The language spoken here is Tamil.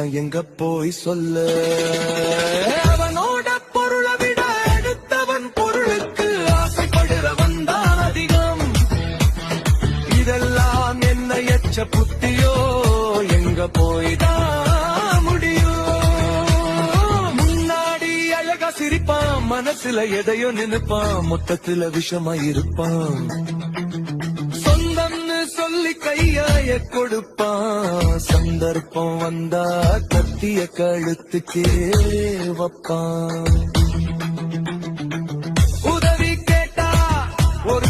எல்லாம் எங்க போய் சொல்ல. அவனோட பொருளை விட அடுத்தவன் பொருளுக்கு ஆசைப்படுறவன் தான் அதிகம். இதெல்லாம் என்ன எச்ச புத்தியோ, எங்க போய் தான் முடியும். முன்னாடி அழகா சிரிப்பான், மனசுல எதையோ நினைப்பான், மொத்தத்துல விஷமா இருப்பான். சொந்தம்னு சொல்லி கையாய கொடுப்பான், சந்தர்ப்பம் வந்தா கத்திய கழுத்துக்கே வைப்பான். உதவி கேட்டா ஒரு